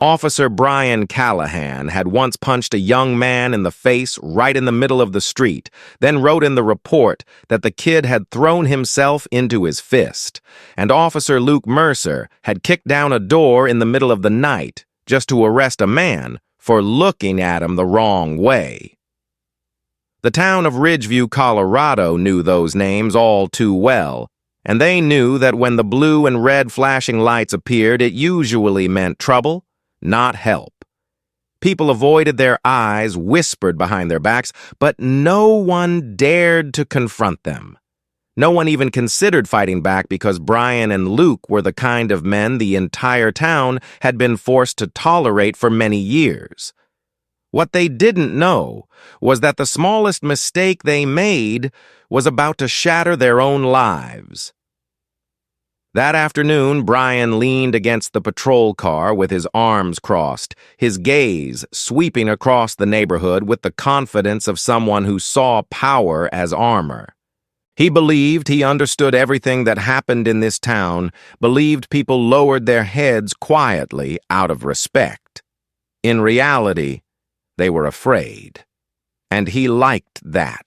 Officer Brian Callahan had once punched a young man in the face right in the middle of the street, then wrote in the report that the kid had thrown himself into his fist, and Officer Luke Mercer had kicked down a door in the middle of the night just to arrest a man for looking at him the wrong way. The town of Ridgeview, Colorado knew those names all too well, and they knew that when the blue and red flashing lights appeared, it usually meant trouble, not help. People avoided their eyes, whispered behind their backs, but no one dared to confront them. No one even considered fighting back because Brian and Luke were the kind of men the entire town had been forced to tolerate for many years. What they didn't know was that the smallest mistake they made was about to shatter their own lives. That afternoon, Brian leaned against the patrol car with his arms crossed, his gaze sweeping across the neighborhood with the confidence of someone who saw power as armor. He believed he understood everything that happened in this town, believed people lowered their heads quietly out of respect. In reality, they were afraid, and he liked that.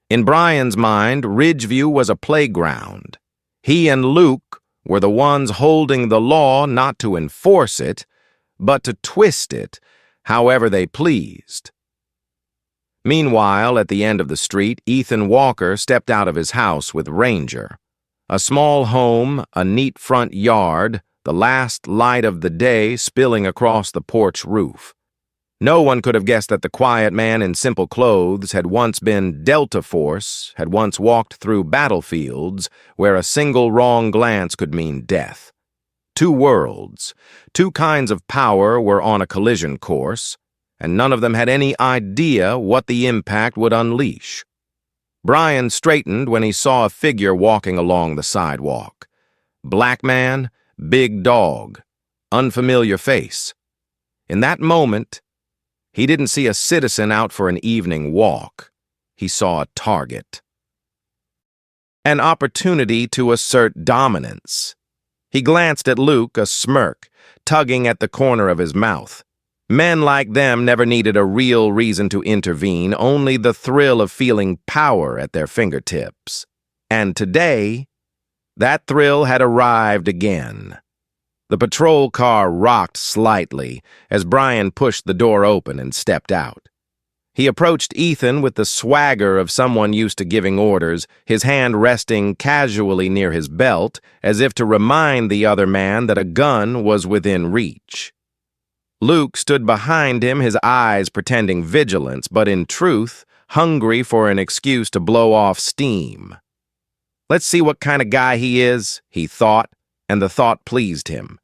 In Brian's mind, Ridgeview was a playground. He and Luke were the ones holding the law not to enforce it, but to twist it however they pleased. Meanwhile, at the end of the street, Ethan Walker stepped out of his house with Ranger. A small home, a neat front yard, the last light of the day spilling across the porch roof. No one could have guessed that the quiet man in simple clothes had once been Delta Force, had once walked through battlefields where a single wrong glance could mean death. Two worlds, two kinds of power were on a collision course, and none of them had any idea what the impact would unleash. Brian straightened when he saw a figure walking along the sidewalk. Black man, big dog, unfamiliar face. In that moment, he didn't see a citizen out for an evening walk. He saw a target. An opportunity to assert dominance. He glanced at Luke, a smirk, tugging at the corner of his mouth. Men like them never needed a real reason to intervene, only the thrill of feeling power at their fingertips. And today, that thrill had arrived again. The patrol car rocked slightly as Brian pushed the door open and stepped out. He approached Ethan with the swagger of someone used to giving orders, his hand resting casually near his belt, as if to remind the other man that a gun was within reach. Luke stood behind him, his eyes pretending vigilance, but in truth, hungry for an excuse to blow off steam. Let's see what kind of guy he is, he thought, and the thought pleased him.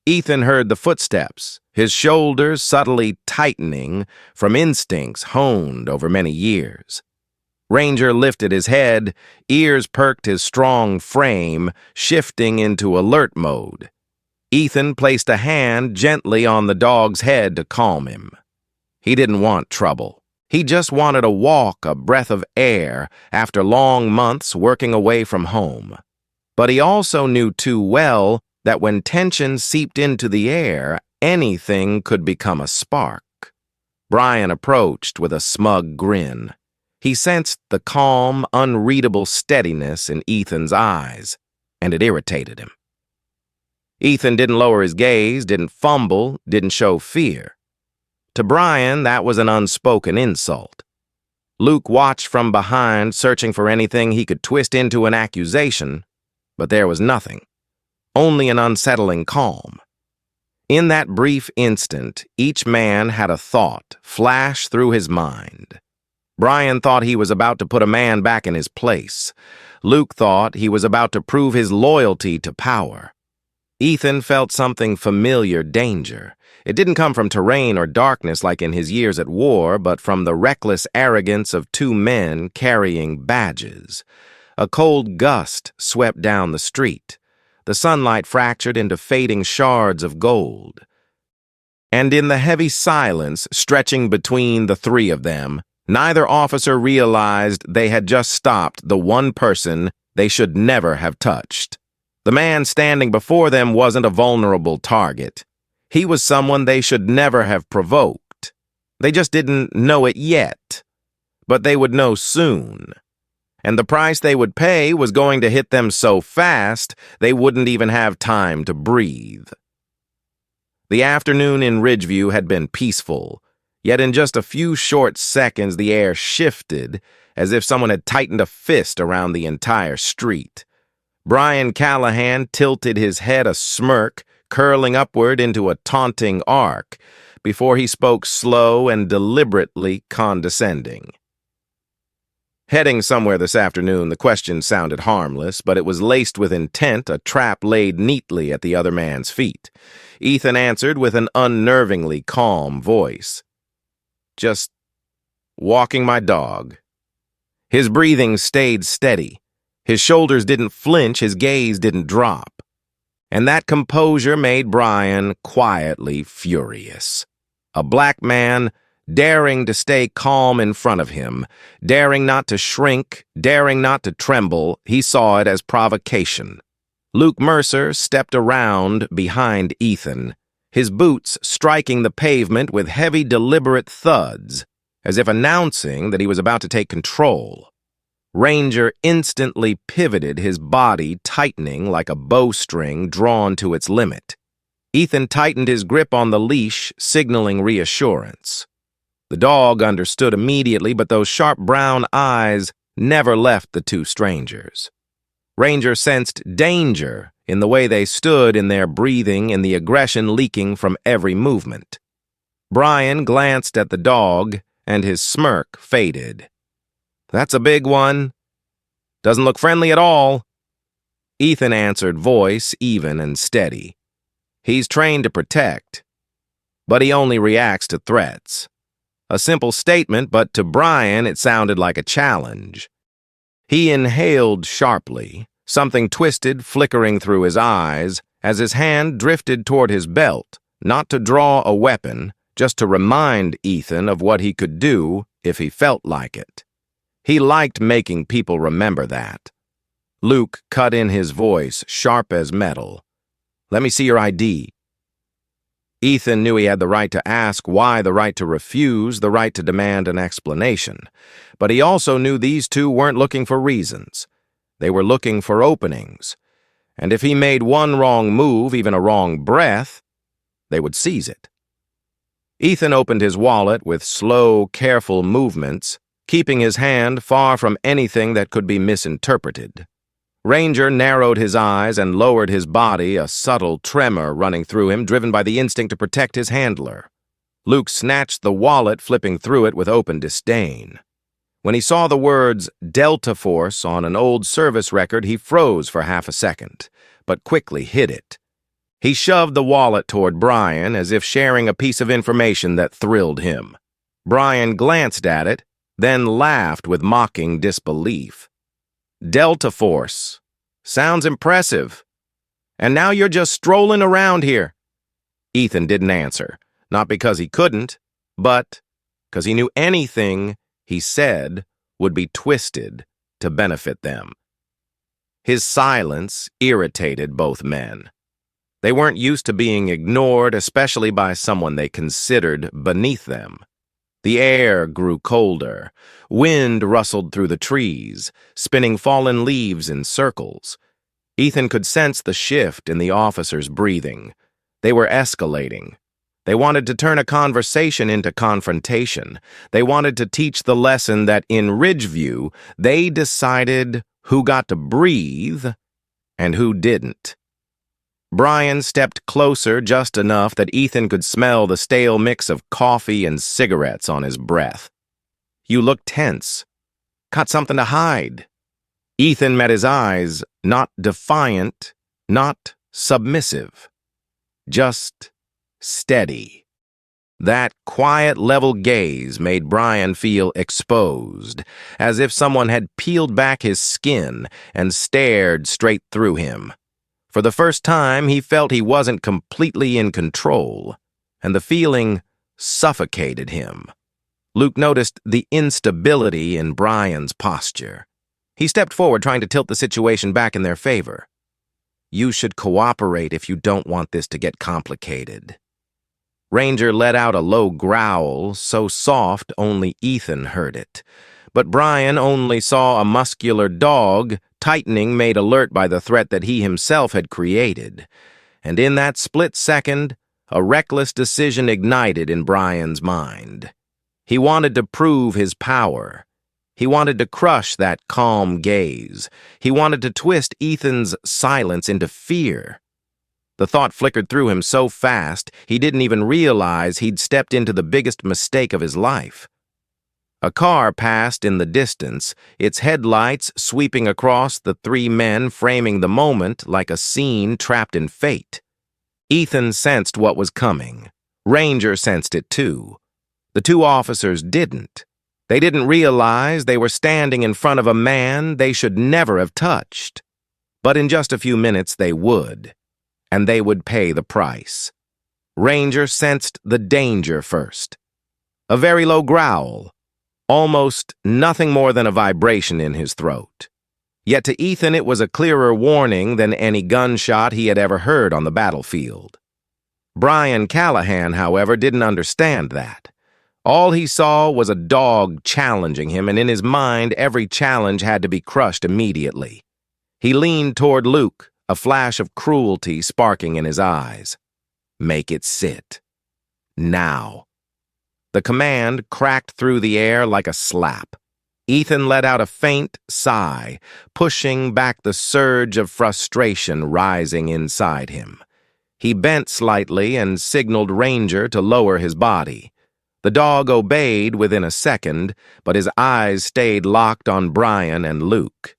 Ethan heard the footsteps, his shoulders subtly tightening from instincts honed over many years. Ranger lifted his head, ears perked his strong frame, shifting into alert mode. Ethan placed a hand gently on the dog's head to calm him. He didn't want trouble. He just wanted a walk, a breath of air, after long months working away from home. But he also knew too well that when tension seeped into the air, anything could become a spark. Brian approached with a smug grin. He sensed the calm, unreadable steadiness in Ethan's eyes, and it irritated him. Ethan didn't lower his gaze, didn't fumble, didn't show fear. To Brian, that was an unspoken insult. Luke watched from behind, searching for anything he could twist into an accusation, but there was nothing, only an unsettling calm. In that brief instant, each man had a thought flash through his mind. Brian thought he was about to put a man back in his place. Luke thought he was about to prove his loyalty to power. Ethan felt something familiar, danger. It didn't come from terrain or darkness like in his years at war, but from the reckless arrogance of two men carrying badges. A cold gust swept down the street. The sunlight fractured into fading shards of gold. And in the heavy silence stretching between the three of them, neither officer realized they had just stopped the one person they should never have touched. The man standing before them wasn't a vulnerable target. He was someone they should never have provoked. They just didn't know it yet. But they would know soon. And the price they would pay was going to hit them so fast they wouldn't even have time to breathe. The afternoon in Ridgeview had been peaceful, yet in just a few short seconds the air shifted as if someone had tightened a fist around the entire street. Brian Callahan tilted his head, a smirk curling upward into a taunting arc, before he spoke slow and deliberately condescending. Heading somewhere this afternoon, the question sounded harmless, but it was laced with intent, a trap laid neatly at the other man's feet. Ethan answered with an unnervingly calm voice. Just walking my dog. His breathing stayed steady. His shoulders didn't flinch, his gaze didn't drop. And that composure made Brian quietly furious. A black man daring to stay calm in front of him, daring not to shrink, daring not to tremble, he saw it as provocation. Luke Mercer stepped around behind Ethan, his boots striking the pavement with heavy, deliberate thuds, as if announcing that he was about to take control. Ranger instantly pivoted, his body tightening like a bowstring drawn to its limit. Ethan tightened his grip on the leash, signaling reassurance. The dog understood immediately, but those sharp brown eyes never left the two strangers. Ranger sensed danger in the way they stood, in their breathing, in the aggression leaking from every movement. Brian glanced at the dog, and his smirk faded. "That's a big one. Doesn't look friendly at all." Ethan answered, voice even and steady. "He's trained to protect, but he only reacts to threats." A simple statement, but to Brian it sounded like a challenge. He inhaled sharply, something twisted flickering through his eyes, as his hand drifted toward his belt, not to draw a weapon, just to remind Ethan of what he could do if he felt like it. He liked making people remember that. Luke cut in his voice, sharp as metal. "Let me see your ID." Ethan knew he had the right to ask why, the right to refuse, the right to demand an explanation. But he also knew these two weren't looking for reasons. They were looking for openings. And if he made one wrong move, even a wrong breath, they would seize it. Ethan opened his wallet with slow, careful movements, keeping his hand far from anything that could be misinterpreted. Ranger narrowed his eyes and lowered his body, a subtle tremor running through him, driven by the instinct to protect his handler. Luke snatched the wallet, flipping through it with open disdain. When he saw the words Delta Force on an old service record, he froze for half a second, but quickly hid it. He shoved the wallet toward Brian, as if sharing a piece of information that thrilled him. Brian glanced at it, then laughed with mocking disbelief. "Delta Force. Sounds impressive. And now you're just strolling around here." Ethan didn't answer, not because he couldn't, but because he knew anything he said would be twisted to benefit them. His silence irritated both men. They weren't used to being ignored, especially by someone they considered beneath them. The air grew colder. Wind rustled through the trees, spinning fallen leaves in circles. Ethan could sense the shift in the officers' breathing. They were escalating. They wanted to turn a conversation into confrontation. They wanted to teach the lesson that in Ridgeview, they decided who got to breathe and who didn't. Brian stepped closer just enough that Ethan could smell the stale mix of coffee and cigarettes on his breath. "You look tense. Got something to hide." Ethan met his eyes, not defiant, not submissive. Just steady. That quiet, level gaze made Brian feel exposed, as if someone had peeled back his skin and stared straight through him. For the first time, he felt he wasn't completely in control, and the feeling suffocated him. Luke noticed the instability in Brian's posture. He stepped forward, trying to tilt the situation back in their favor. "You should cooperate if you don't want this to get complicated." Ranger let out a low growl, so soft only Ethan heard it. But Brian only saw a muscular dog, tightening made alert by the threat that he himself had created. And in that split second, a reckless decision ignited in Brian's mind. He wanted to prove his power. He wanted to crush that calm gaze. He wanted to twist Ethan's silence into fear. The thought flickered through him so fast, he didn't even realize he'd stepped into the biggest mistake of his life. A car passed in the distance, its headlights sweeping across the three men, framing the moment like a scene trapped in fate. Ethan sensed what was coming. Ranger sensed it too. The two officers didn't. They didn't realize they were standing in front of a man they should never have touched. But in just a few minutes they would. And they would pay the price. Ranger sensed the danger first. A very low growl, almost nothing more than a vibration in his throat. Yet to Ethan it was a clearer warning than any gunshot he had ever heard on the battlefield. Brian Callahan, however, didn't understand that. All he saw was a dog challenging him, and in his mind every challenge had to be crushed immediately. He leaned toward Luke, a flash of cruelty sparking in his eyes. Make it sit. Now. The command cracked through the air like a slap. Ethan let out a faint sigh, pushing back the surge of frustration rising inside him. He bent slightly and signaled Ranger to lower his body. The dog obeyed within a second, but his eyes stayed locked on Brian and Luke.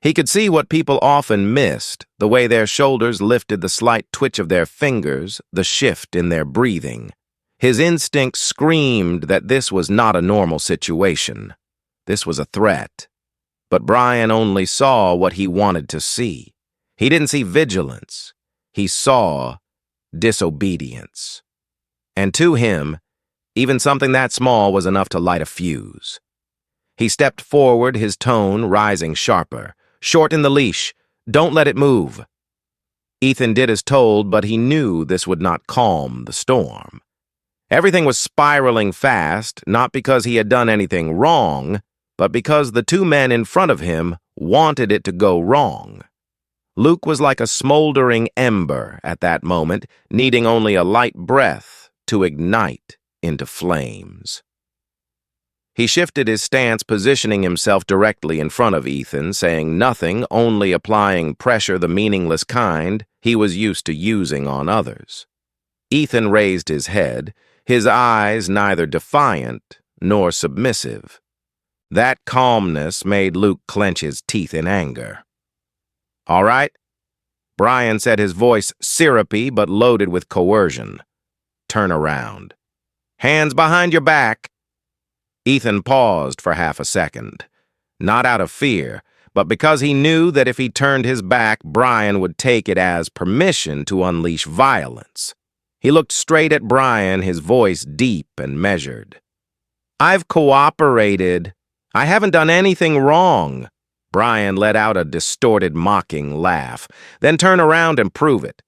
He could see what people often missed, the way their shoulders lifted, the slight twitch of their fingers, the shift in their breathing. His instinct screamed that this was not a normal situation. This was a threat. But Brian only saw what he wanted to see. He didn't see vigilance. He saw disobedience. And to him, even something that small was enough to light a fuse. He stepped forward, his tone rising sharper. Shorten the leash. Don't let it move. Ethan did as told, but he knew this would not calm the storm. Everything was spiraling fast, not because he had done anything wrong, but because the two men in front of him wanted it to go wrong. Luke was like a smoldering ember at that moment, needing only a light breath to ignite into flames. He shifted his stance, positioning himself directly in front of Ethan, saying nothing, only applying pressure the meaningless kind he was used to using on others. Ethan raised his head, his eyes neither defiant nor submissive. That calmness made Luke clench his teeth in anger. "All right," Brian said, his voice syrupy but loaded with coercion. "Turn around. Hands behind your back." Ethan paused for half a second, not out of fear, but because he knew that if he turned his back, Brian would take it as permission to unleash violence. He looked straight at Brian, his voice deep and measured. "I've cooperated. I haven't done anything wrong." Brian let out a distorted, mocking laugh. "Then turn around and prove it."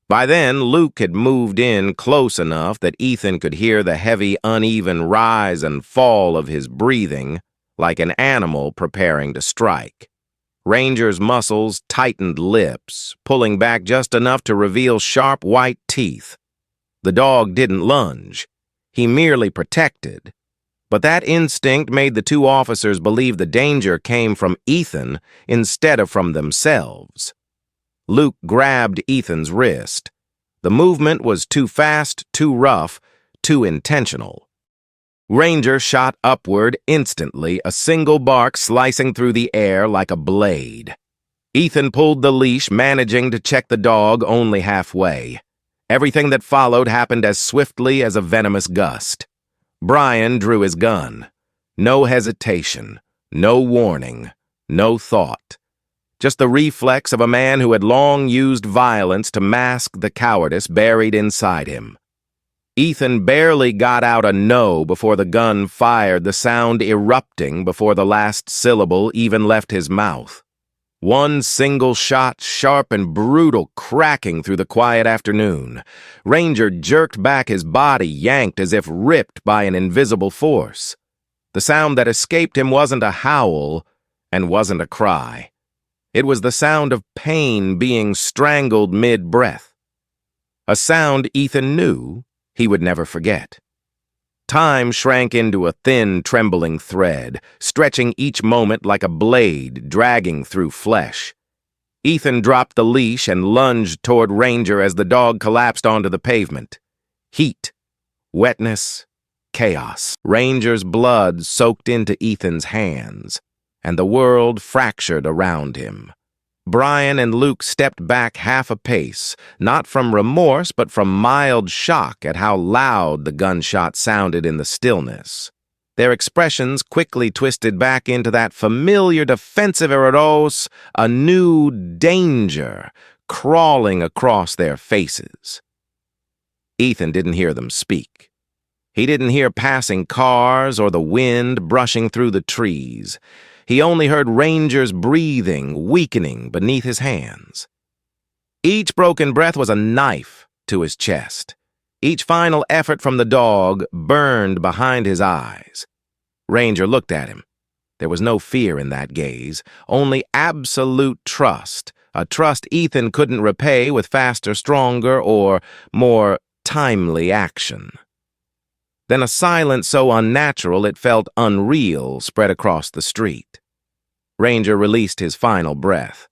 By then, Luke had moved in close enough that Ethan could hear the heavy, uneven rise and fall of his breathing, like an animal preparing to strike. Ranger's muscles tightened lips, pulling back just enough to reveal sharp white teeth. The dog didn't lunge. He merely protected. But that instinct made the two officers believe the danger came from Ethan instead of from themselves. Luke grabbed Ethan's wrist. The movement was too fast, too rough, too intentional. Ranger shot upward instantly, a single bark slicing through the air like a blade. Ethan pulled the leash, managing to check the dog only halfway. Everything that followed happened as swiftly as a venomous gust. Brian drew his gun. No hesitation, no warning, no thought. Just the reflex of a man who had long used violence to mask the cowardice buried inside him. Ethan barely got out a no before the gun fired, the sound erupting before the last syllable even left his mouth. One single shot, sharp and brutal, cracking through the quiet afternoon. Ranger jerked back, his body yanked as if ripped by an invisible force. The sound that escaped him wasn't a howl and wasn't a cry. It was the sound of pain being strangled mid-breath. A sound Ethan knew he would never forget. Time shrank into a thin, trembling thread, stretching each moment like a blade dragging through flesh. Ethan dropped the leash and lunged toward Ranger as the dog collapsed onto the pavement. Heat, wetness, chaos. Ranger's blood soaked into Ethan's hands, and the world fractured around him. Brian and Luke stepped back half a pace, not from remorse but from mild shock at how loud the gunshot sounded in the stillness. Their expressions quickly twisted back into that familiar defensive eros, a new danger crawling across their faces. Ethan didn't hear them speak. He didn't hear passing cars or the wind brushing through the trees. He only heard Ranger's breathing weakening beneath his hands. Each broken breath was a knife to his chest. Each final effort from the dog burned behind his eyes. Ranger looked at him. There was no fear in that gaze, only absolute trust, a trust Ethan couldn't repay with faster, stronger, or more timely action. Then a silence so unnatural it felt unreal spread across the street. Ranger released his final breath.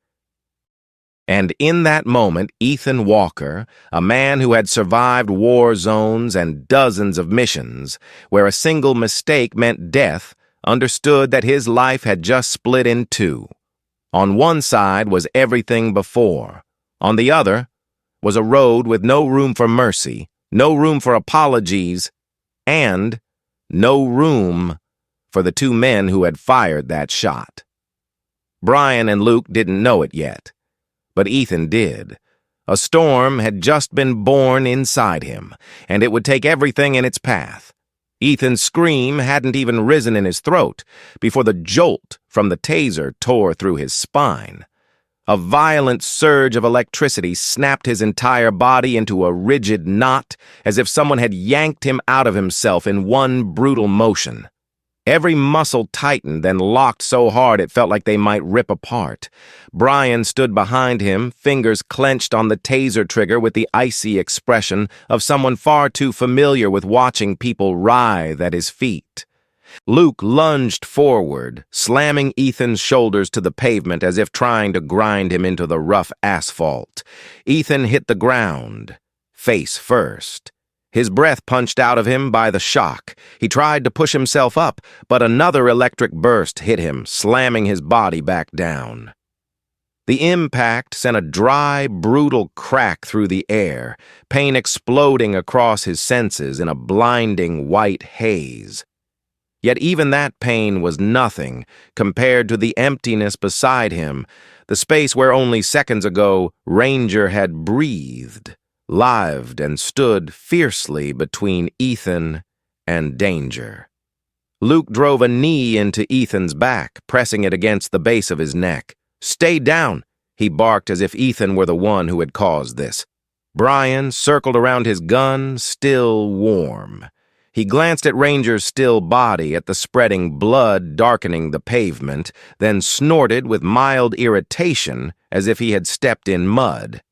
And in that moment, Ethan Walker, a man who had survived war zones and dozens of missions, where a single mistake meant death, understood that his life had just split in two. On one side was everything before. On the other was a road with no room for mercy, no room for apologies, and no room for the two men who had fired that shot. Brian and Luke didn't know it yet, but Ethan did. A storm had just been born inside him, and it would take everything in its path. Ethan's scream hadn't even risen in his throat before the jolt from the taser tore through his spine. A violent surge of electricity snapped his entire body into a rigid knot, as if someone had yanked him out of himself in one brutal motion. Every muscle tightened, then locked so hard it felt like they might rip apart. Brian stood behind him, fingers clenched on the taser trigger with the icy expression of someone far too familiar with watching people writhe at his feet. Luke lunged forward, slamming Ethan's shoulders to the pavement as if trying to grind him into the rough asphalt. Ethan hit the ground, face first. His breath punched out of him by the shock. He tried to push himself up, but another electric burst hit him, slamming his body back down. The impact sent a dry, brutal crack through the air, pain exploding across his senses in a blinding white haze. Yet even that pain was nothing compared to the emptiness beside him, the space where only seconds ago Ranger had breathed, lived, and stood fiercely between Ethan and danger. Luke drove a knee into Ethan's back, pressing it against the base of his neck. "Stay down," he barked as if Ethan were the one who had caused this. Brian circled around his gun, still warm. He glanced at Ranger's still body, at the spreading blood darkening the pavement, then snorted with mild irritation as if he had stepped in mud.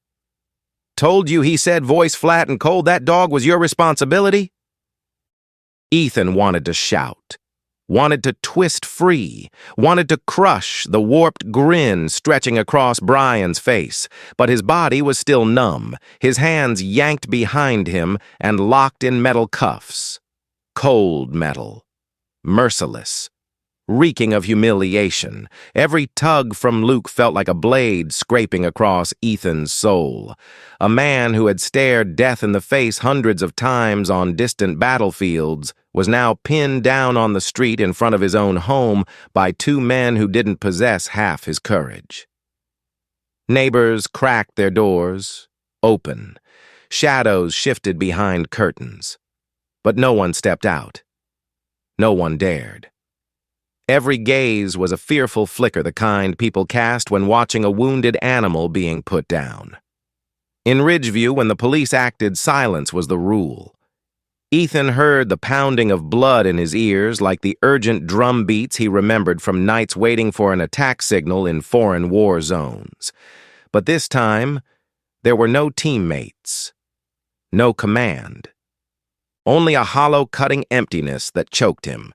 "Told you," he said, voice flat and cold, "that dog was your responsibility?" Ethan wanted to shout, wanted to twist free, wanted to crush the warped grin stretching across Brian's face, but his body was still numb, his hands yanked behind him and locked in metal cuffs. Cold metal, merciless, reeking of humiliation. Every tug from Luke felt like a blade scraping across Ethan's soul. A man who had stared death in the face hundreds of times on distant battlefields was now pinned down on the street in front of his own home by two men who didn't possess half his courage. Neighbors cracked their doors, open. Shadows shifted behind curtains. But no one stepped out. No one dared. Every gaze was a fearful flicker, the kind people cast when watching a wounded animal being put down. In Ridgeview, when the police acted, silence was the rule. Ethan heard the pounding of blood in his ears like the urgent drum beats he remembered from nights waiting for an attack signal in foreign war zones. But this time, there were no teammates, no command. Only a hollow, cutting emptiness that choked him.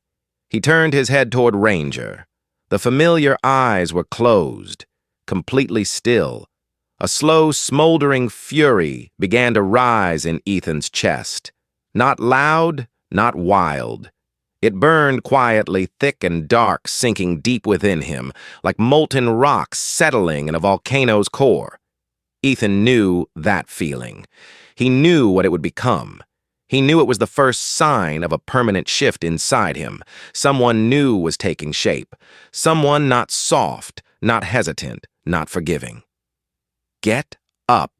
He turned his head toward Ranger. The familiar eyes were closed, completely still. A slow, smoldering fury began to rise in Ethan's chest. Not loud, not wild. It burned quietly, thick and dark, sinking deep within him, like molten rocks settling in a volcano's core. Ethan knew that feeling. He knew what it would become. He knew it was the first sign of a permanent shift inside him. Someone new was taking shape. Someone not soft, not hesitant, not forgiving. Get up.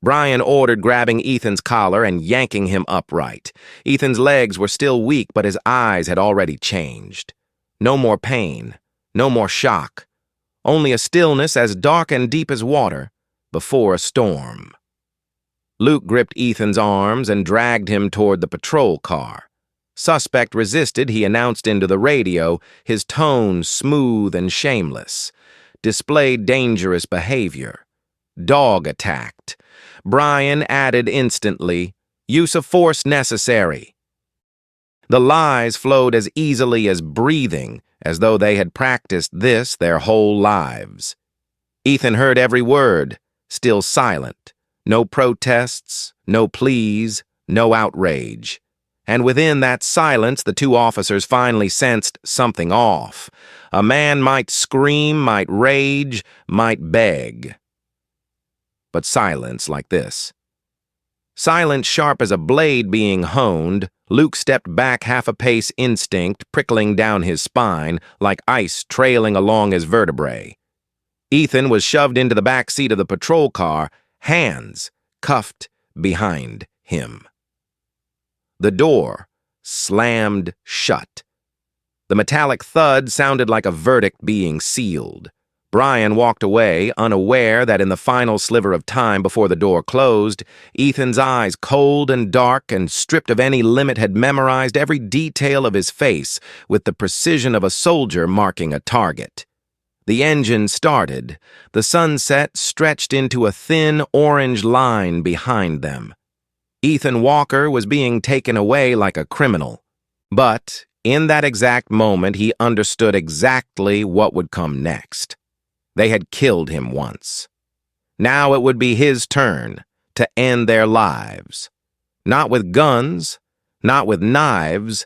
Brian ordered, grabbing Ethan's collar and yanking him upright. Ethan's legs were still weak, but his eyes had already changed. No more pain, no more shock. Only a stillness as dark and deep as water before a storm. Luke gripped Ethan's arms and dragged him toward the patrol car. Suspect resisted, he announced into the radio, his tone smooth and shameless. Displayed dangerous behavior. Dog attacked. Brian added instantly, use of force necessary. The lies flowed as easily as breathing, as though they had practiced this their whole lives. Ethan heard every word, still silent. No protests, no pleas, no outrage. And within that silence, the two officers finally sensed something off. A man might scream, might rage, might beg. But silence like this. Silence sharp as a blade being honed, Luke stepped back half a pace, instinct prickling down his spine like ice trailing along his vertebrae. Ethan was shoved into the back seat of the patrol car, hands cuffed behind him. The door slammed shut. The metallic thud sounded like a verdict being sealed. Brian walked away, unaware that in the final sliver of time before the door closed, Ethan's eyes, cold and dark and stripped of any limit, had memorized every detail of his face with the precision of a soldier marking a target. The engine started. The sunset stretched into a thin orange line behind them. Ethan Walker was being taken away like a criminal. But in that exact moment, he understood exactly what would come next. They had killed him once. Now it would be his turn to end their lives. Not with guns, not with knives,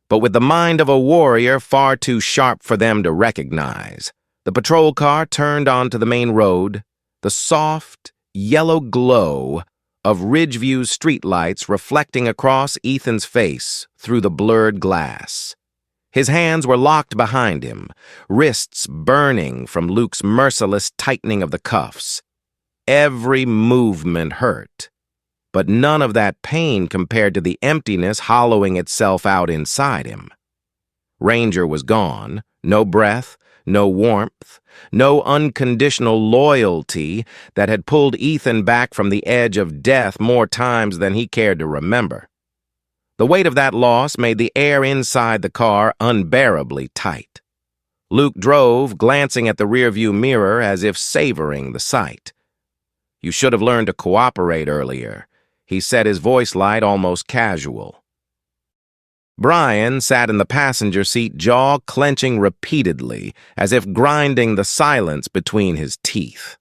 but with the mind of a warrior far too sharp for them to recognize. The patrol car turned onto the main road, the soft, yellow glow of Ridgeview's streetlights reflecting across Ethan's face through the blurred glass. His hands were locked behind him, wrists burning from Luke's merciless tightening of the cuffs. Every movement hurt, but none of that pain compared to the emptiness hollowing itself out inside him. Ranger was gone, no breath, no warmth, no unconditional loyalty that had pulled Ethan back from the edge of death more times than he cared to remember. The weight of that loss made the air inside the car unbearably tight. Luke drove, glancing at the rearview mirror as if savoring the sight. "You should have learned to cooperate earlier," he said, his voice light, almost casual. Brian sat in the passenger seat, jaw clenching repeatedly, as if grinding the silence between his teeth.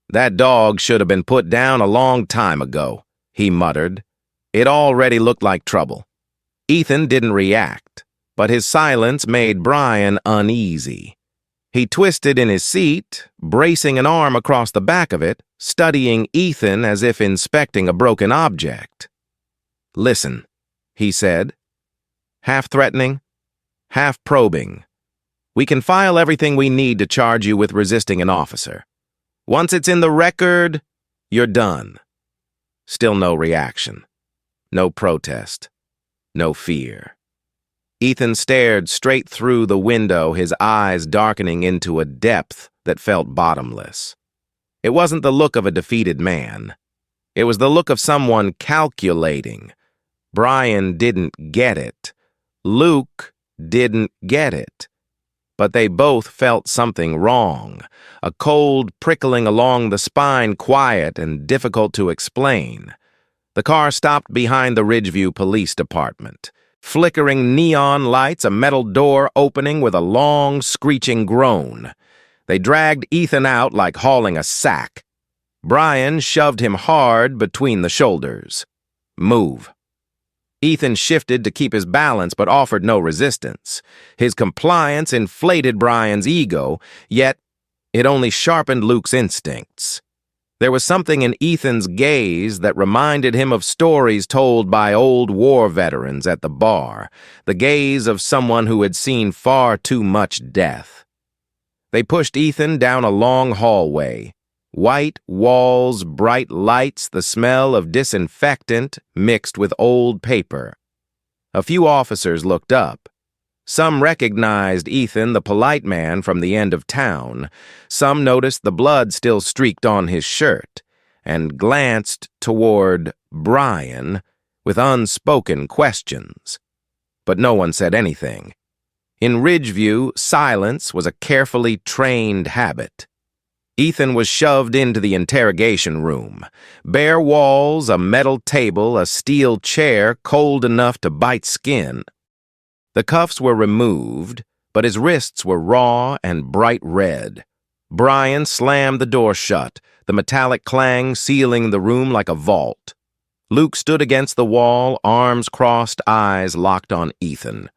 "That dog should have been put down a long time ago," he muttered. It already looked like trouble. Ethan didn't react, but his silence made Brian uneasy. He twisted in his seat, bracing an arm across the back of it, studying Ethan as if inspecting a broken object. "Listen," he said, half threatening, half probing. "We can file everything we need to charge you with resisting an officer. Once it's in the record, you're done." Still no reaction. No protest. No fear. Ethan stared straight through the window, his eyes darkening into a depth that felt bottomless. It wasn't the look of a defeated man. It was the look of someone calculating. Brian didn't get it. Luke didn't get it. But they both felt something wrong, a cold prickling along the spine, quiet and difficult to explain. The car stopped behind the Ridgeview Police Department. Flickering neon lights, a metal door opening with a long, screeching groan. They dragged Ethan out like hauling a sack. Brian shoved him hard between the shoulders. "Move." Ethan shifted to keep his balance but offered no resistance. His compliance inflated Brian's ego, yet it only sharpened Luke's instincts. There was something in Ethan's gaze that reminded him of stories told by old war veterans at the bar, the gaze of someone who had seen far too much death. They pushed Ethan down a long hallway. White walls, bright lights, the smell of disinfectant mixed with old paper. A few officers looked up. Some recognized Ethan, the polite man from the end of town. Some noticed the blood still streaked on his shirt and glanced toward Brian with unspoken questions. But no one said anything. In Ridgeview, silence was a carefully trained habit. Ethan was shoved into the interrogation room. Bare walls, a metal table, a steel chair cold enough to bite skin. The cuffs were removed, but his wrists were raw and bright red. Brian slammed the door shut, the metallic clang sealing the room like a vault. Luke stood against the wall, arms crossed, eyes locked on Ethan.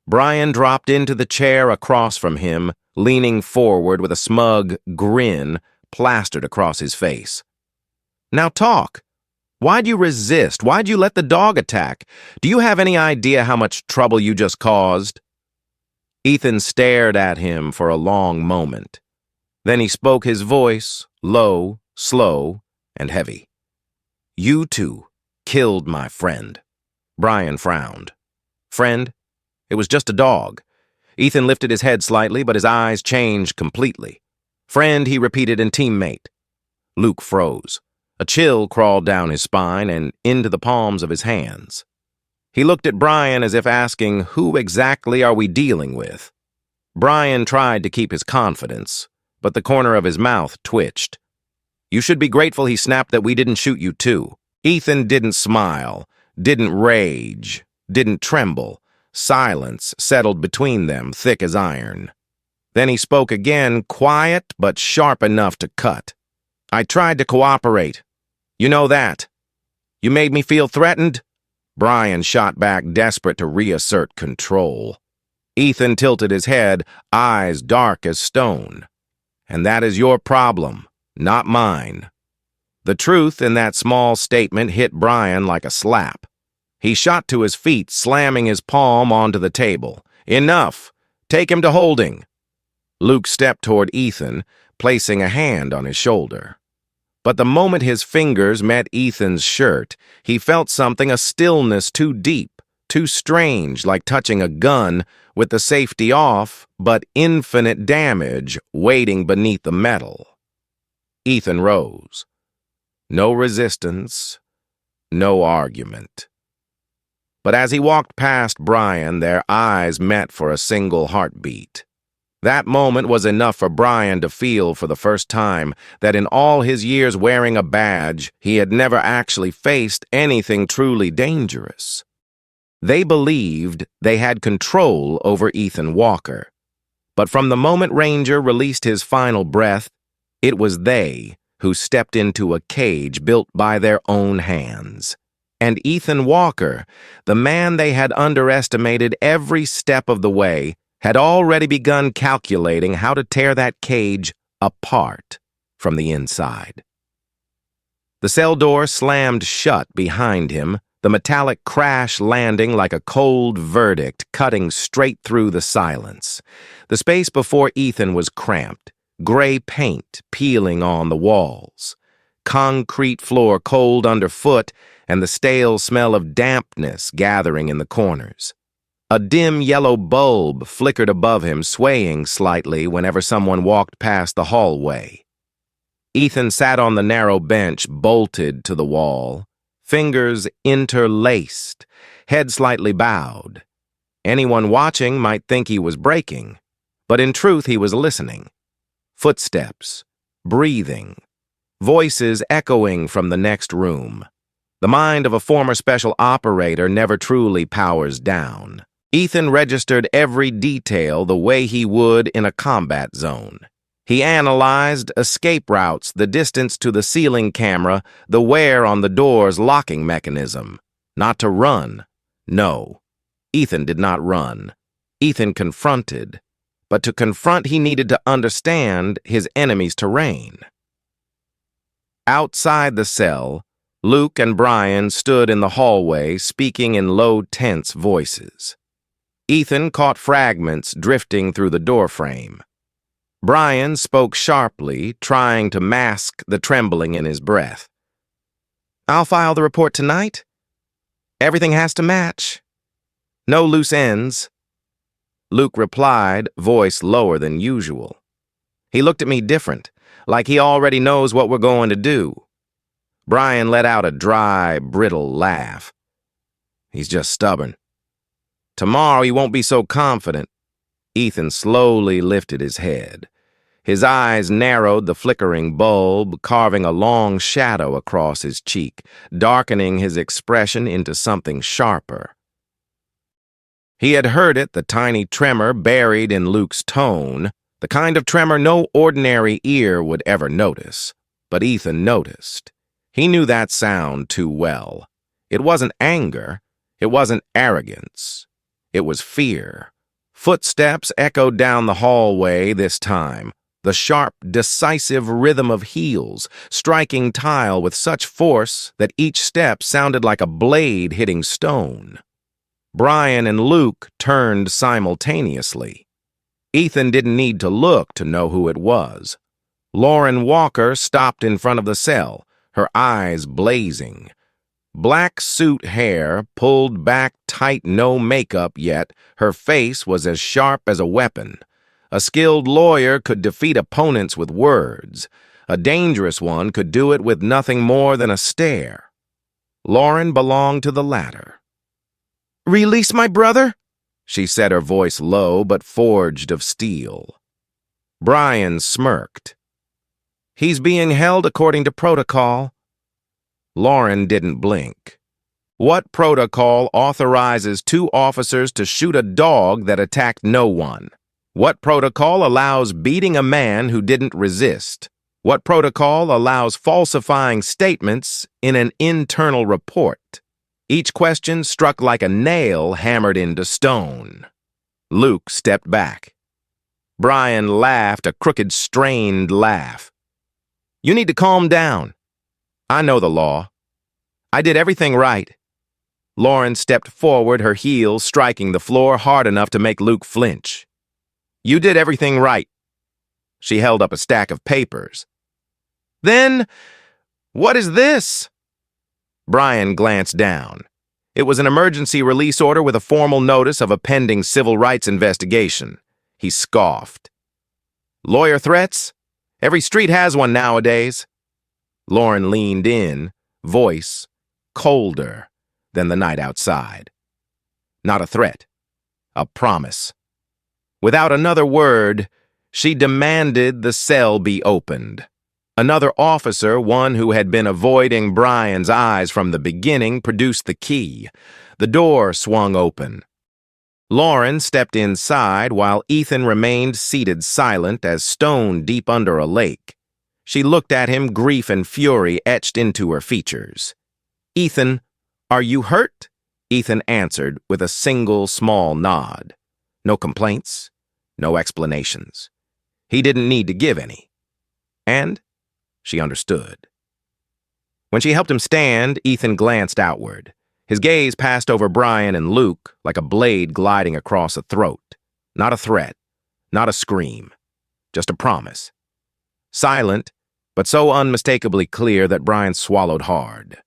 Brian dropped into the chair across from him, leaning forward with a smug grin plastered across his face. "Now talk. Why'd you resist? Why'd you let the dog attack? Do you have any idea how much trouble you just caused?" Ethan stared at him for a long moment. Then he spoke, his voice low, slow, and heavy. "You two killed my friend." Brian frowned. "Friend? It was just a dog." Ethan lifted his head slightly, but his eyes changed completely. "Friend," he repeated, "and teammate." Luke froze. A chill crawled down his spine and into the palms of his hands. He looked at Brian as if asking, "Who exactly are we dealing with?" Brian tried to keep his confidence, but the corner of his mouth twitched. "You should be grateful," he snapped, "that we didn't shoot you too." Ethan didn't smile, didn't rage, didn't tremble. Silence settled between them, thick as iron. Then he spoke again, quiet but sharp enough to cut. "I tried to cooperate. You know that. You made me feel threatened?" Brian shot back, desperate to reassert control. Ethan tilted his head, eyes dark as stone. "And that is your problem, not mine." The truth in that small statement hit Brian like a slap. He shot to his feet, slamming his palm onto the table. "Enough! Take him to holding." Luke stepped toward Ethan, placing a hand on his shoulder. But the moment his fingers met Ethan's shirt, he felt something, a stillness too deep, too strange, like touching a gun with the safety off, but infinite damage waiting beneath the metal. Ethan rose. No resistance, no argument. But as he walked past Brian, their eyes met for a single heartbeat. That moment was enough for Brian to feel for the first time that in all his years wearing a badge, he had never actually faced anything truly dangerous. They believed they had control over Ethan Walker. But from the moment Ranger released his final breath, it was they who stepped into a cage built by their own hands. And Ethan Walker, the man they had underestimated every step of the way, had already begun calculating how to tear that cage apart from the inside. The cell door slammed shut behind him, the metallic crash landing like a cold verdict, cutting straight through the silence. The space before Ethan was cramped, gray paint peeling on the walls, concrete floor cold underfoot, and the stale smell of dampness gathering in the corners. A dim yellow bulb flickered above him, swaying slightly whenever someone walked past the hallway. Ethan sat on the narrow bench, bolted to the wall, fingers interlaced, head slightly bowed. Anyone watching might think he was breaking, but in truth he was listening. Footsteps, breathing, voices echoing from the next room. The mind of a former special operator never truly powers down. Ethan registered every detail the way he would in a combat zone. He analyzed escape routes, the distance to the ceiling camera, the wear on the door's locking mechanism. Not to run. No. Ethan did not run. Ethan confronted. But to confront, he needed to understand his enemy's terrain. Outside the cell, Luke and Brian stood in the hallway, speaking in low, tense voices. Ethan caught fragments drifting through the doorframe. Brian spoke sharply, trying to mask the trembling in his breath. "I'll file the report tonight. Everything has to match. No loose ends." Luke replied, voice lower than usual. He looked at me different, like he already knows what we're going to do. Brian let out a dry, brittle laugh. "He's just stubborn. Tomorrow he won't be so confident." Ethan slowly lifted his head. His eyes narrowed the flickering bulb, carving a long shadow across his cheek, darkening his expression into something sharper. He had heard it, the tiny tremor buried in Luke's tone, the kind of tremor no ordinary ear would ever notice. But Ethan noticed. He knew that sound too well. It wasn't anger. It wasn't arrogance. It was fear. Footsteps echoed down the hallway this time, the sharp, decisive rhythm of heels, striking tile with such force that each step sounded like a blade hitting stone. Brian and Luke turned simultaneously. Ethan didn't need to look to know who it was. Lauren Walker stopped in front of the cell, her eyes blazing. Black suit hair, pulled back tight, no makeup yet, her face was as sharp as a weapon. A skilled lawyer could defeat opponents with words. A dangerous one could do it with nothing more than a stare. Lauren belonged to the latter. "Release my brother?" she said, her voice low but forged of steel. Brian smirked. "He's being held according to protocol." Lauren didn't blink. What protocol authorizes two officers to shoot a dog that attacked no one? What protocol allows beating a man who didn't resist? What protocol allows falsifying statements in an internal report? Each question struck like a nail hammered into stone. Luke stepped back. Brian laughed, a crooked, strained laugh. "You need to calm down. I know the law. I did everything right." Lauren stepped forward, her heels striking the floor hard enough to make Luke flinch. "You did everything right." She held up a stack of papers. "Then, what is this?" Brian glanced down. It was an emergency release order with a formal notice of a pending civil rights investigation. He scoffed. "Lawyer threats? Every street has one nowadays." Lauren leaned in, voice colder than the night outside. Not a threat, a promise. Without another word, she demanded the cell be opened. Another officer, one who had been avoiding Brian's eyes from the beginning, produced the key. The door swung open. Lauren stepped inside while Ethan remained seated silent as stone deep under a lake. She looked at him, grief and fury etched into her features. "Ethan, are you hurt?" Ethan answered with a single small nod. No complaints, no explanations. He didn't need to give any. And she understood. When she helped him stand, Ethan glanced outward. His gaze passed over Brian and Luke like a blade gliding across a throat. Not a threat, not a scream, just a promise. Silent, but so unmistakably clear that Brian swallowed hard.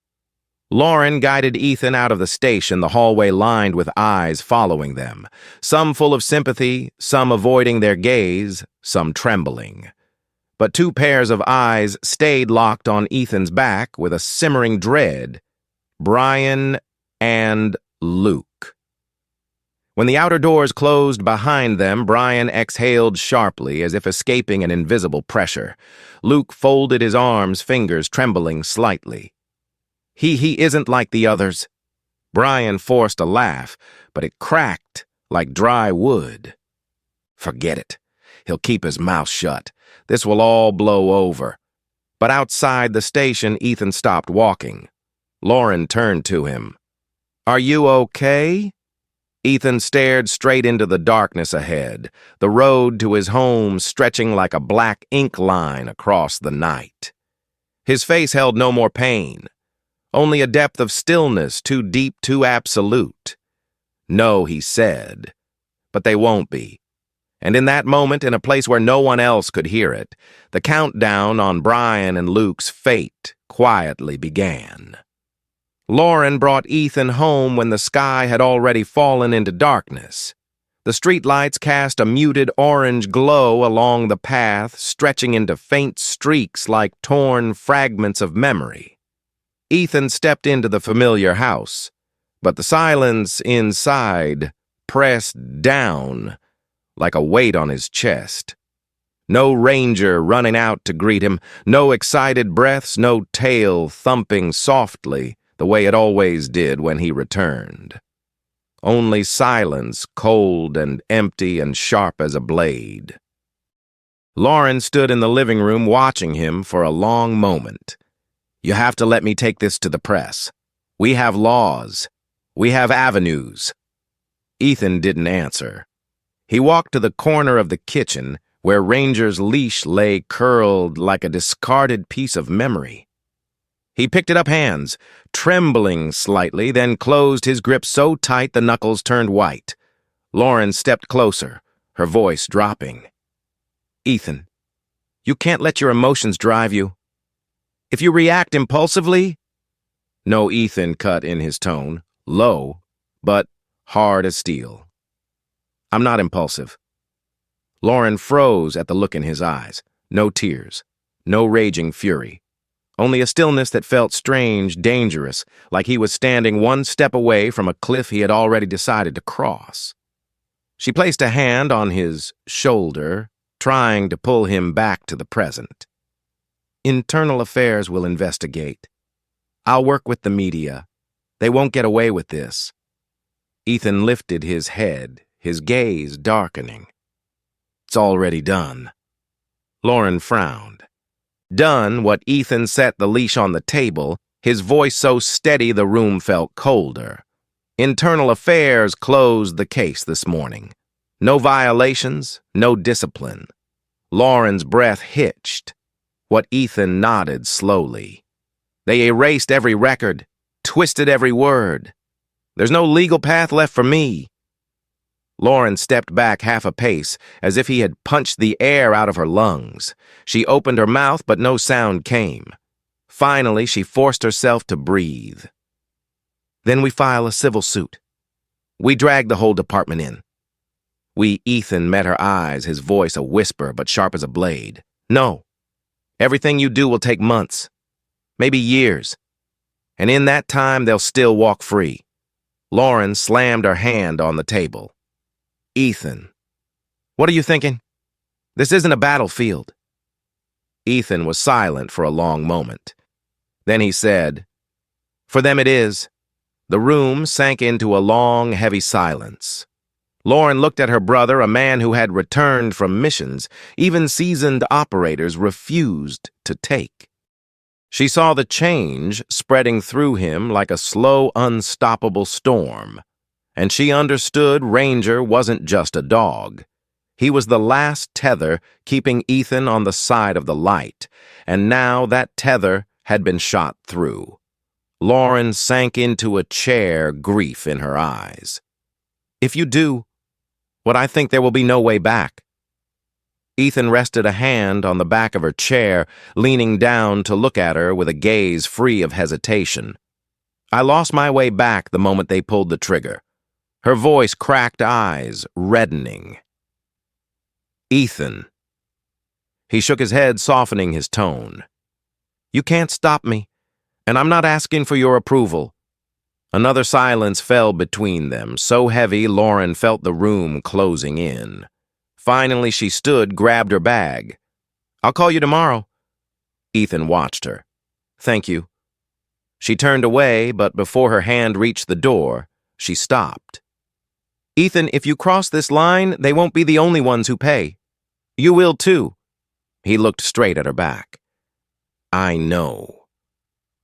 Lauren guided Ethan out of the station, the hallway lined with eyes following them, some full of sympathy, some avoiding their gaze, some trembling. But two pairs of eyes stayed locked on Ethan's back with a simmering dread: Brian and Luke. When the outer doors closed behind them, Brian exhaled sharply as if escaping an invisible pressure. Luke folded his arms, fingers trembling slightly. He isn't like the others. Brian forced a laugh, but it cracked like dry wood. Forget it. He'll keep his mouth shut. This will all blow over. But outside the station, Ethan stopped walking. Lauren turned to him. Are you okay? Ethan stared straight into the darkness ahead, the road to his home stretching like a black ink line across the night. His face held no more pain. Only a depth of stillness too deep, too absolute. No, he said, but they won't be. And in that moment, in a place where no one else could hear it, the countdown on Brian and Luke's fate quietly began. Lauren brought Ethan home when the sky had already fallen into darkness. The streetlights cast a muted orange glow along the path, stretching into faint streaks like torn fragments of memory. Ethan stepped into the familiar house, but the silence inside pressed down like a weight on his chest. No ranger running out to greet him, no excited breaths, no tail thumping softly the way it always did when he returned. Only silence, cold and empty and sharp as a blade. Lauren stood in the living room watching him for a long moment. You have to let me take this to the press. We have laws. We have avenues. Ethan didn't answer. He walked to the corner of the kitchen where Ranger's leash lay curled like a discarded piece of memory. He picked it up hands, trembling slightly, then closed his grip so tight the knuckles turned white. Lauren stepped closer, her voice dropping. Ethan, you can't let your emotions drive you. If you react impulsively— No, Ethan cut in his tone, low, but hard as steel. I'm not impulsive. Lauren froze at the look in his eyes. No tears, no raging fury. Only a stillness that felt strange, dangerous, like he was standing one step away from a cliff he had already decided to cross. She placed a hand on his shoulder, trying to pull him back to the present. Internal Affairs will investigate. I'll work with the media. They won't get away with this. Ethan lifted his head, his gaze darkening. It's already done. Lauren frowned. Done what Ethan set the leash on the table, his voice so steady the room felt colder. Internal Affairs closed the case this morning. No violations, no discipline. Lauren's breath hitched. What Ethan nodded slowly. They erased every record, twisted every word. There's no legal path left for me. Lauren stepped back half a pace, as if he had punched the air out of her lungs. She opened her mouth, but no sound came. Finally, she forced herself to breathe. Then we file a civil suit. We drag the whole department in. Ethan met her eyes, his voice a whisper, but sharp as a blade. No. Everything you do will take months, maybe years. And in that time, they'll still walk free. Lauren slammed her hand on the table. Ethan, what are you thinking? This isn't a battlefield. Ethan was silent for a long moment. Then he said, For them it is. The room sank into a long, heavy silence. Lauren looked at her brother, a man who had returned from missions even seasoned operators refused to take. She saw the change spreading through him like a slow, unstoppable storm. And she understood Ranger wasn't just a dog. He was the last tether keeping Ethan on the side of the light, and now that tether had been shot through. Lauren sank into a chair, grief in her eyes. If you do what I think, there will be no way back. Ethan rested a hand on the back of her chair, leaning down to look at her with a gaze free of hesitation. I lost my way back the moment they pulled the trigger. Her voice cracked eyes, reddening. Ethan. He shook his head, softening his tone. You can't stop me, and I'm not asking for your approval. Another silence fell between them, so heavy Lauren felt the room closing in. Finally, she stood, grabbed her bag. I'll call you tomorrow. Ethan watched her. Thank you. She turned away, but before her hand reached the door, she stopped. Ethan, if you cross this line, they won't be the only ones who pay. You will too. He looked straight at her back. I know.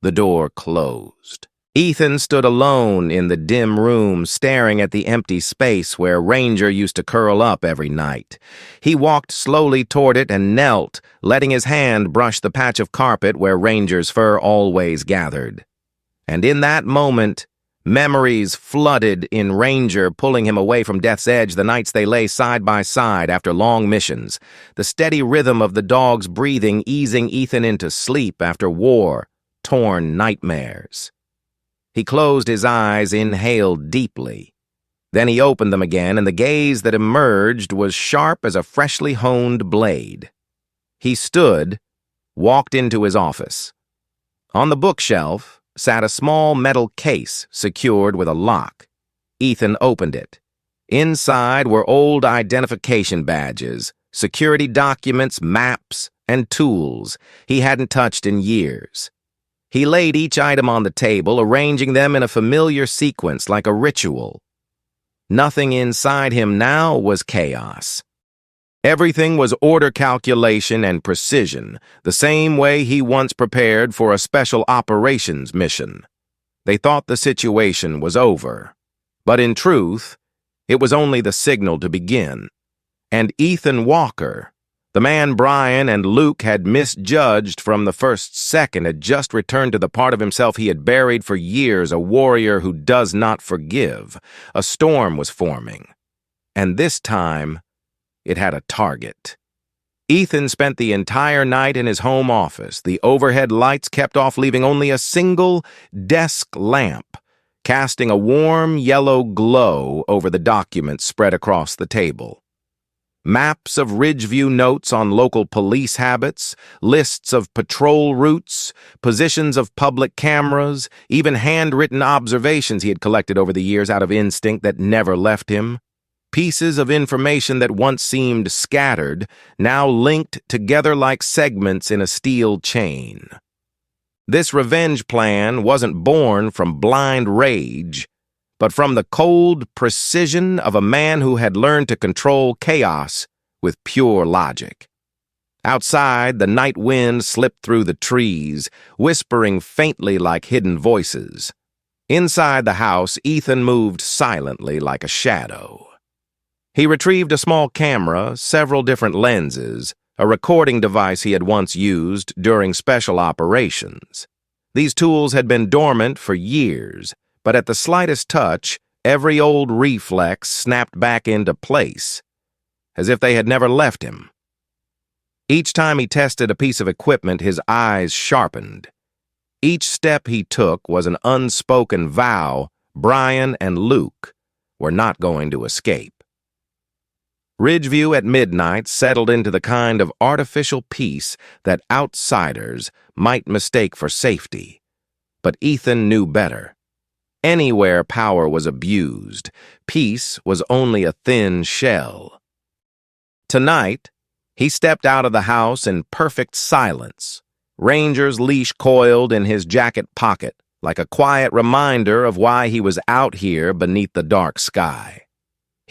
The door closed. Ethan stood alone in the dim room, staring at the empty space where Ranger used to curl up every night. He walked slowly toward it and knelt, letting his hand brush the patch of carpet where Ranger's fur always gathered. And in that moment, memories flooded in Ranger, pulling him away from death's edge the nights they lay side by side after long missions, the steady rhythm of the dog's breathing easing Ethan into sleep after war-torn nightmares. He closed his eyes, inhaled deeply. Then he opened them again, and the gaze that emerged was sharp as a freshly honed blade. He stood, walked into his office. On the bookshelf sat a small metal case secured with a lock. Ethan opened it. Inside were old identification badges, security documents, maps, and tools he hadn't touched in years. He laid each item on the table, arranging them in a familiar sequence like a ritual. Nothing inside him now was chaos. Everything was order calculation and precision, the same way he once prepared for a special operations mission. They thought the situation was over. But in truth, it was only the signal to begin. And Ethan Walker, the man Brian and Luke had misjudged from the first second, had just returned to the part of himself he had buried for years, a warrior who does not forgive. A storm was forming. And this time, it had a target. Ethan spent the entire night in his home office, the overhead lights kept off, leaving only a single desk lamp, casting a warm yellow glow over the documents spread across the table. Maps of Ridgeview notes on local police habits, lists of patrol routes, positions of public cameras, even handwritten observations he had collected over the years out of instinct that never left him. Pieces of information that once seemed scattered, now linked together like segments in a steel chain. This revenge plan wasn't born from blind rage, but from the cold precision of a man who had learned to control chaos with pure logic. Outside, the night wind slipped through the trees, whispering faintly like hidden voices. Inside the house, Ethan moved silently like a shadow. He retrieved a small camera, several different lenses, a recording device he had once used during special operations. These tools had been dormant for years, but at the slightest touch, every old reflex snapped back into place, as if they had never left him. Each time he tested a piece of equipment, his eyes sharpened. Each step he took was an unspoken vow Brian and Luke were not going to escape. Ridgeview at midnight settled into the kind of artificial peace that outsiders might mistake for safety. But Ethan knew better. Anywhere power was abused, peace was only a thin shell. Tonight, he stepped out of the house in perfect silence, Ranger's leash coiled in his jacket pocket, like a quiet reminder of why he was out here beneath the dark sky.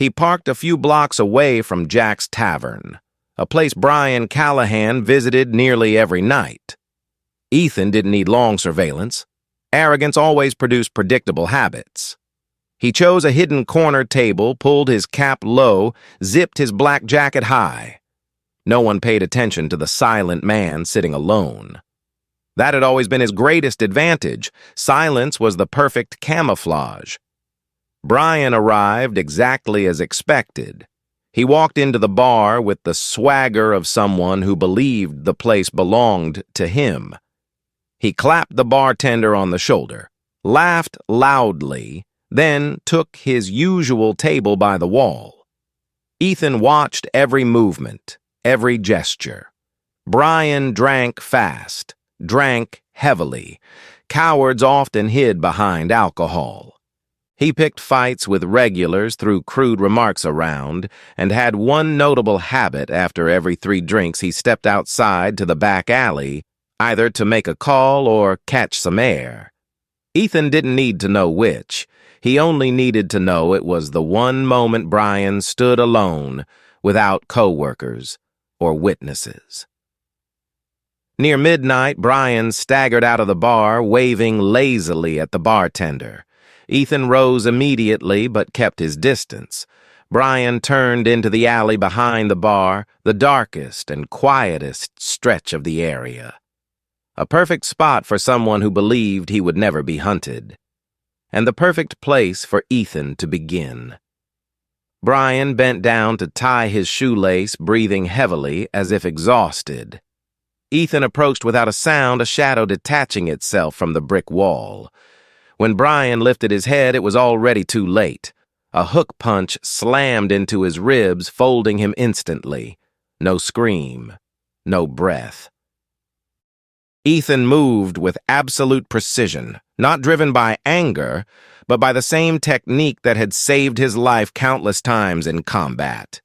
He parked a few blocks away from Jack's Tavern, a place Brian Callahan visited nearly every night. Ethan didn't need long surveillance. Arrogance always produced predictable habits. He chose a hidden corner table, pulled his cap low, zipped his black jacket high. No one paid attention to the silent man sitting alone. That had always been his greatest advantage. Silence was the perfect camouflage. Brian arrived exactly as expected. He walked into the bar with the swagger of someone who believed the place belonged to him. He clapped the bartender on the shoulder. laughed loudly, then took his usual table by the wall. Ethan watched every movement, every gesture. Brian drank fast, drank heavily. Cowards often hid behind alcohol. He picked fights with regulars, threw crude remarks around, and had one notable habit: after every 3 drinks he stepped outside to the back alley, either to make a call or catch some air. Ethan didn't need to know which. He only needed to know it was the one moment Brian stood alone, without co-workers or witnesses. Near midnight, Brian staggered out of the bar, waving lazily at the bartender. Ethan rose immediately, but kept his distance. Brian turned into the alley behind the bar, the darkest and quietest stretch of the area. A perfect spot for someone who believed he would never be hunted. And the perfect place for Ethan to begin. Brian bent down to tie his shoelace, breathing heavily, as if exhausted. Ethan approached without a sound, a shadow detaching itself from the brick wall. When Brian lifted his head, it was already too late. A hook punch slammed into his ribs, folding him instantly. No scream, no breath. Ethan moved with absolute precision, not driven by anger, but by the same technique that had saved his life countless times in combat.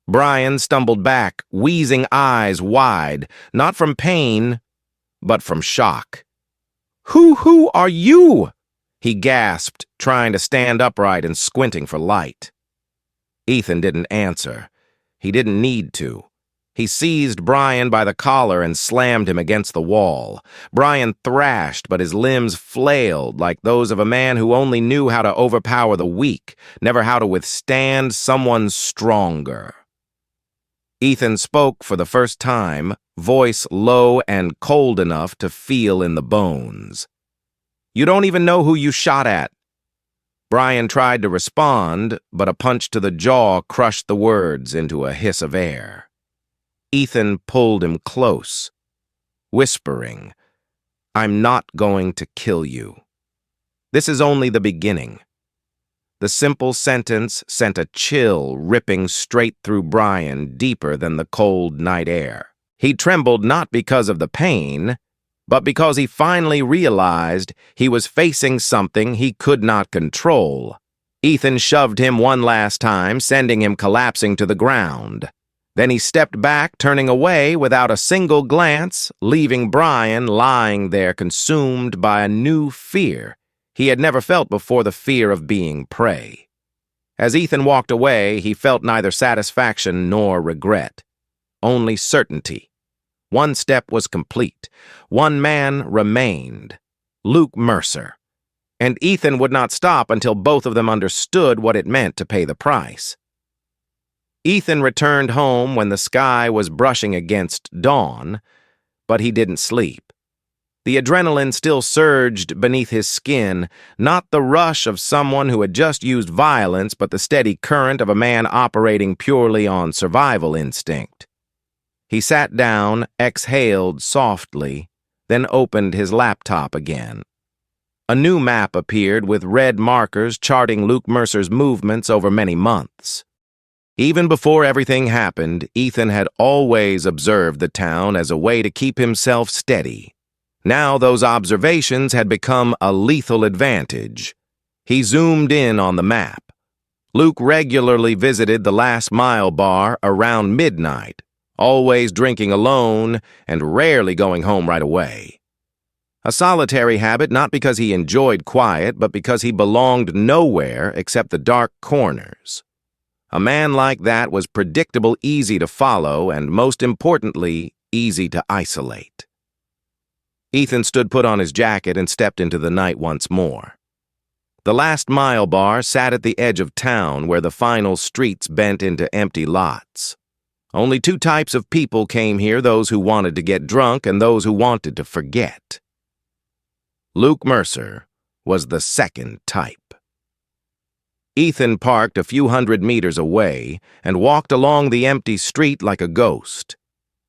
Brian stumbled back, wheezing, eyes wide, not from pain, but from shock. Who are you?" he gasped, trying to stand upright and squinting for light. Ethan didn't answer. He didn't need to. He seized Brian by the collar and slammed him against the wall. Brian thrashed, but his limbs flailed like those of a man who only knew how to overpower the weak, never how to withstand someone stronger. Ethan spoke for the first time, voice low and cold enough to feel in the bones. "You don't even know who you shot at." Brian tried to respond, but a punch to the jaw crushed the words into a hiss of air. Ethan pulled him close, whispering, "I'm not going to kill you. This is only the beginning." The simple sentence sent a chill ripping straight through Brian, deeper than the cold night air. He trembled not because of the pain, but because he finally realized he was facing something he could not control. Ethan shoved him one last time, sending him collapsing to the ground. Then he stepped back, turning away without a single glance, leaving Brian lying there consumed by a new fear he had never felt before, the fear of being prey. As Ethan walked away, he felt neither satisfaction nor regret, only certainty. One step was complete. One man remained, Luke Mercer. And Ethan would not stop until both of them understood what it meant to pay the price. Ethan returned home when the sky was brushing against dawn, but he didn't sleep. The adrenaline still surged beneath his skin, not the rush of someone who had just used violence, but the steady current of a man operating purely on survival instinct. He sat down, exhaled softly, then opened his laptop again. A new map appeared with red markers charting Luke Mercer's movements over many months. Even before everything happened, Ethan had always observed the town as a way to keep himself steady. Now those observations had become a lethal advantage. He zoomed in on the map. Luke regularly visited the Last Mile bar around midnight, always drinking alone and rarely going home right away. A solitary habit, not because he enjoyed quiet, but because he belonged nowhere except the dark corners. A man like that was predictable, easy to follow, and most importantly, easy to isolate. Ethan stood put on his jacket and stepped into the night once more. The Last Mile bar sat at the edge of town where the final streets bent into empty lots. Only 2 types of people came here, those who wanted to get drunk and those who wanted to forget. Luke Mercer was the second type. Ethan parked a few hundred meters away and walked along the empty street like a ghost.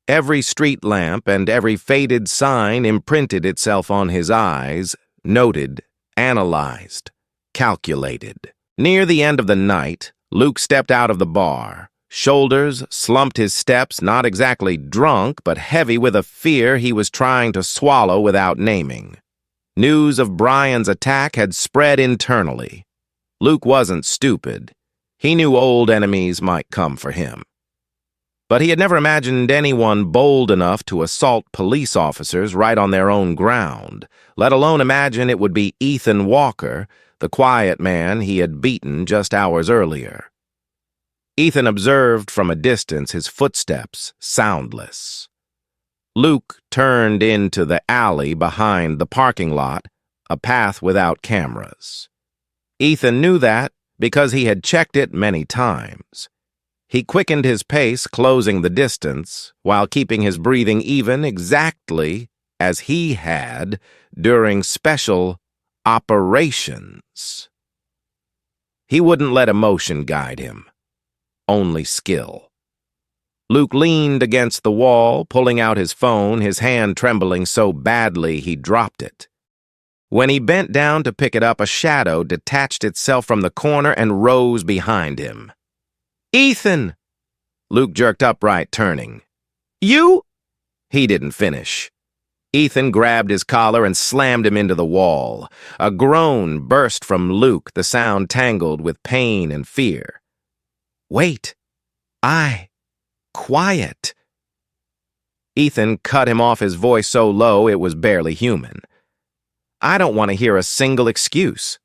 Every street lamp and every faded sign imprinted itself on his eyes, noted analyzed, calculated. Near the end of the night, Luke stepped out of the bar. Shoulders slumped his steps, not exactly drunk, but heavy with a fear he was trying to swallow without naming. News of Brian's attack had spread internally. Luke wasn't stupid. He knew old enemies might come for him. But he had never imagined anyone bold enough to assault police officers right on their own ground, let alone imagine it would be Ethan Walker, the quiet man he had beaten just hours earlier. Ethan observed from a distance his footsteps soundless. Luke turned into the alley behind the parking lot, a path without cameras. Ethan knew that because he had checked it many times. He quickened his pace, closing the distance, while keeping his breathing even exactly as he had during special operations. He wouldn't let emotion guide him, only skill. Luke leaned against the wall, pulling out his phone, his hand trembling so badly he dropped it. When he bent down to pick it up, a shadow detached itself from the corner and rose behind him. "Ethan!" Luke jerked upright, turning. "You?" He didn't finish. Ethan grabbed his collar and slammed him into the wall. A groan burst from Luke, the sound tangled with pain and fear. "Wait. Quiet." Ethan cut him off, his voice so low it was barely human. "I don't want to hear a single excuse."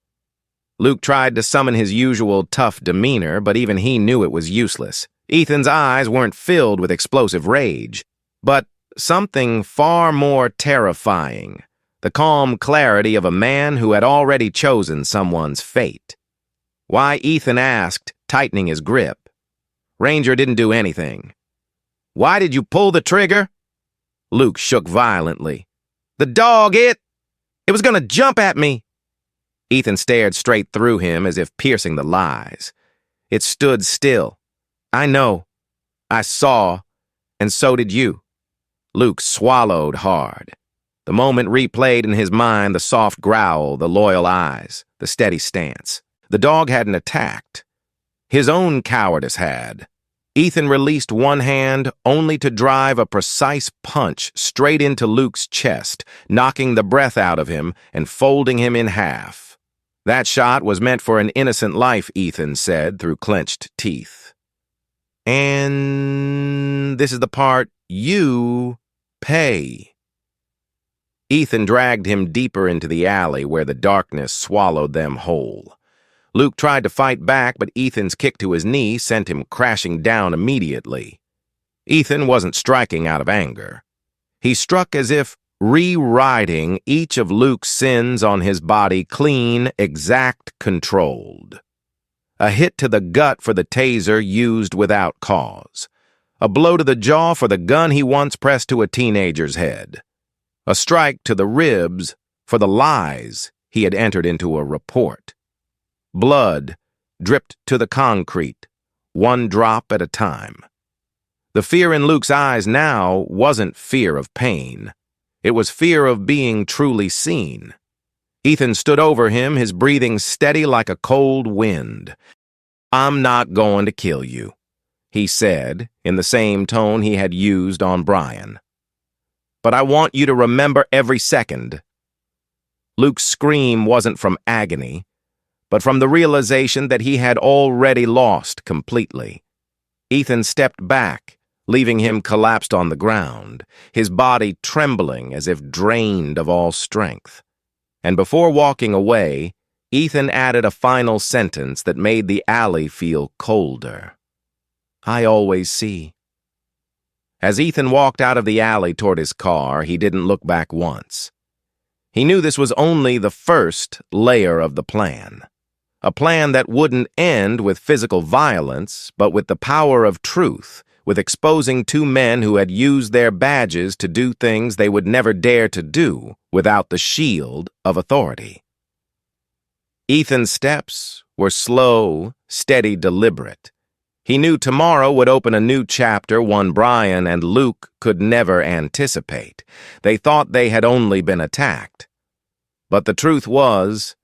Luke tried to summon his usual tough demeanor, but even he knew it was useless. Ethan's eyes weren't filled with explosive rage, but something far more terrifying, the calm clarity of a man who had already chosen someone's fate. "Why?" Ethan asked, tightening his grip. "Ranger didn't do anything." "Why did you pull the trigger?" Luke shook violently. "The dog, it was gonna jump at me." Ethan stared straight through him as if piercing the lies. "It stood still. I know. I saw, and so did you." Luke swallowed hard. The moment replayed in his mind, the soft growl, the loyal eyes, the steady stance. The dog hadn't attacked. His own cowardice had. Ethan released one hand only to drive a precise punch straight into Luke's chest, knocking the breath out of him and folding him in half. "That shot was meant for an innocent life," Ethan said through clenched teeth. "And this is the part you pay." Ethan dragged him deeper into the alley where the darkness swallowed them whole. Luke tried to fight back, but Ethan's kick to his knee sent him crashing down immediately. Ethan wasn't striking out of anger. He struck as if rewriting each of Luke's sins on his body clean, exact, controlled. A hit to the gut for the taser used without cause. A blow to the jaw for the gun he once pressed to a teenager's head. A strike to the ribs for the lies he had entered into a report. Blood dripped to the concrete, one drop at a time. The fear in Luke's eyes now wasn't fear of pain. It was fear of being truly seen. Ethan stood over him, his breathing steady like a cold wind. "I'm not going to kill you," he said, in the same tone he had used on Brian. "But I want you to remember every second." Luke's scream wasn't from agony, but from the realization that he had already lost completely. Ethan stepped back, leaving him collapsed on the ground, his body trembling as if drained of all strength. And before walking away, Ethan added a final sentence that made the alley feel colder. "I always see." As Ethan walked out of the alley toward his car, he didn't look back once. He knew this was only the first layer of the plan. A plan that wouldn't end with physical violence, but with the power of truth, with exposing two men who had used their badges to do things they would never dare to do without the shield of authority. Ethan's steps were slow, steady, deliberate. He knew tomorrow would open a new chapter, one Brian and Luke could never anticipate. They thought they had only been attacked. But the truth was,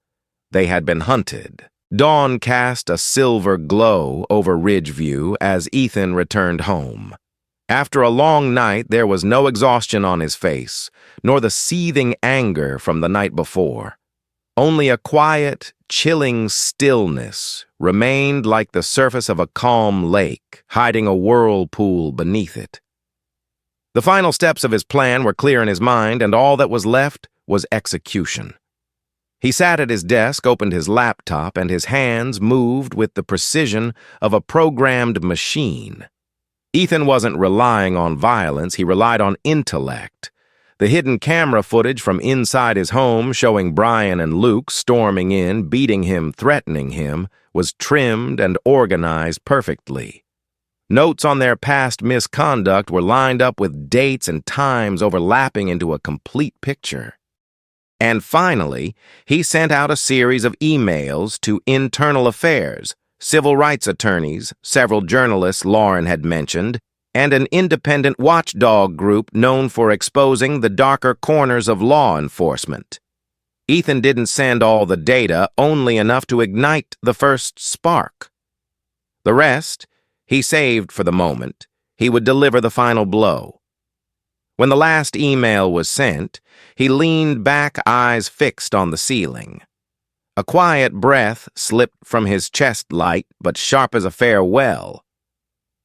They had been hunted. Dawn cast a silver glow over Ridgeview as Ethan returned home. After a long night, there was no exhaustion on his face, nor the seething anger from the night before. Only a quiet, chilling stillness remained like the surface of a calm lake, hiding a whirlpool beneath it. The final steps of his plan were clear in his mind, and all that was left was execution. He sat at his desk, opened his laptop, and his hands moved with the precision of a programmed machine. Ethan wasn't relying on violence, he relied on intellect. The hidden camera footage from inside his home showing Brian and Luke storming in, beating him, threatening him, was trimmed and organized perfectly. Notes on their past misconduct were lined up with dates and times overlapping into a complete picture. And finally, he sent out a series of emails to internal affairs, civil rights attorneys, several journalists Lauren had mentioned, and an independent watchdog group known for exposing the darker corners of law enforcement. Ethan didn't send all the data, only enough to ignite the first spark. The rest, he saved for the moment. He would deliver the final blow. When the last email was sent, he leaned back, eyes fixed on the ceiling. A quiet breath slipped from his chest, light but sharp as a farewell.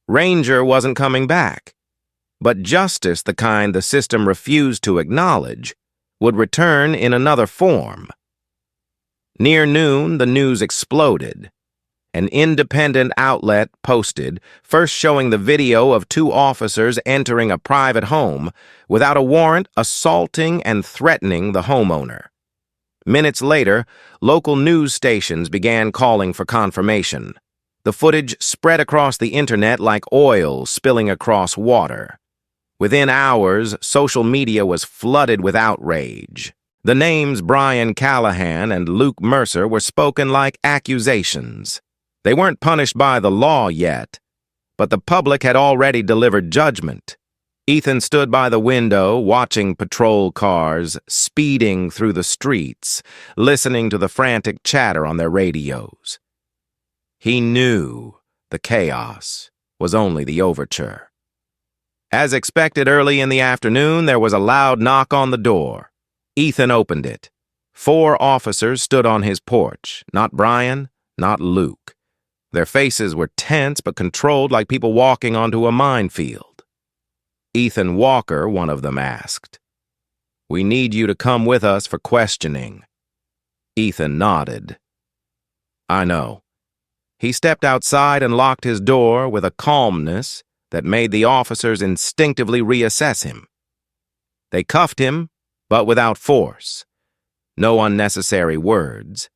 Ranger wasn't coming back, but justice, the kind the system refused to acknowledge, would return in another form. Near noon, the news exploded. An independent outlet posted, first showing the video of two officers entering a private home without a warrant, assaulting and threatening the homeowner. Minutes later, local news stations began calling for confirmation. The footage spread across the internet like oil spilling across water. Within hours, social media was flooded with outrage. The names Brian Callahan and Luke Mercer were spoken like accusations. They weren't punished by the law yet, but the public had already delivered judgment. Ethan stood by the window, watching patrol cars speeding through the streets, listening to the frantic chatter on their radios. He knew the chaos was only the overture. As expected early in the afternoon, there was a loud knock on the door. Ethan opened it. 4 officers stood on his porch, not Brian, not Luke. Their faces were tense but controlled like people walking onto a minefield. Ethan Walker, one of them asked. "We need you to come with us for questioning." Ethan nodded. "I know." He stepped outside and locked his door with a calmness that made the officers instinctively reassess him. They cuffed him, but without force. No unnecessary words.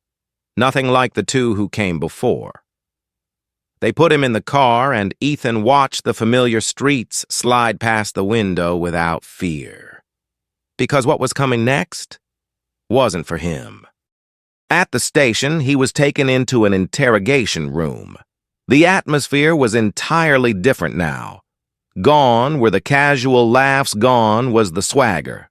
Nothing like the 2 who came before. They put him in the car, and Ethan watched the familiar streets slide past the window without fear. Because what was coming next wasn't for him. At the station, he was taken into an interrogation room. The atmosphere was entirely different now. Gone were the casual laughs, gone was the swagger.